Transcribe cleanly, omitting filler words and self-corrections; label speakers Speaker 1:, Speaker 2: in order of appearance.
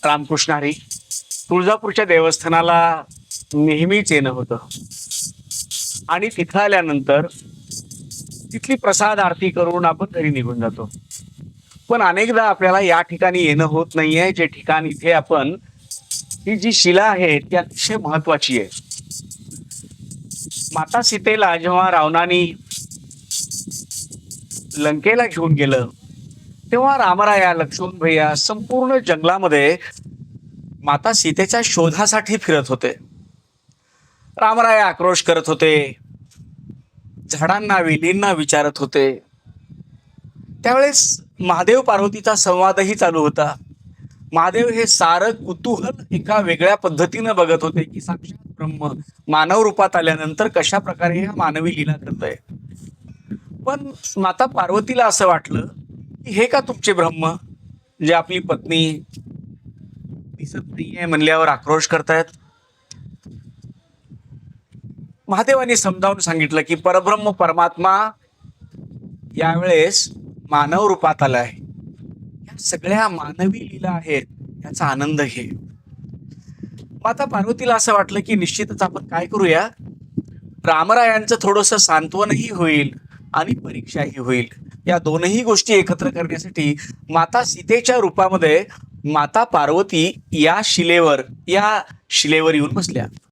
Speaker 1: रामकृष्ण हरी. तुळजापूरच्या देवस्थानाला नेहमीच येणं होतं आणि तिथं आल्यानंतर तिथली प्रसाद आरती करून आपण घरी निघून जातो. पण अनेकदा आपल्याला या ठिकाणी येणं होत नाहीये, जे ठिकाण इथे आपण ही जी शिला आहे ती अतिशय महत्वाची आहे. माता सीतेला जेव्हा रावणाने लंकेला घेऊन गेलं तेव्हा रामराया लक्ष्मण भैया संपूर्ण जंगलामध्ये माता सीतेच्या शोधासाठी फिरत होते. रामराया आक्रोश करत होते, झाडांना वेलींना विचारत होते. त्यावेळेस महादेव पार्वतीचा संवादही चालू होता. महादेव हे सारं कुतूहल एका वेगळ्या पद्धतीनं बघत होते की साक्षात ब्रह्म मानव रूपात आल्यानंतर कशा प्रकारे ह्या मानवी लीला करतोय. पण माता पार्वतीला असं वाटलं की हे का तुमचे ब्रह्म जे आपली पत्नी दिसत नाहीये म्हणल्यावर आक्रोश करतायत. महादेवांनी समजावून सांगितलं की परब्रह्म परमात्मा यावेळेस मानव रूपात आलाय. या सगळ्या मानवी लीला आहेत, याचा आनंद घे. माता पार्वतीला असं वाटलं की निश्चितच आपण काय करूया, रामरायांचं थोडंसं सांत्वनही होईल आणि परीक्षाही होईल. या दोनही गोष्टी एकत्र करण्यासाठी माता सीतेच्या रूपामध्ये माता पार्वती या शिलेवर येऊन बसल्या.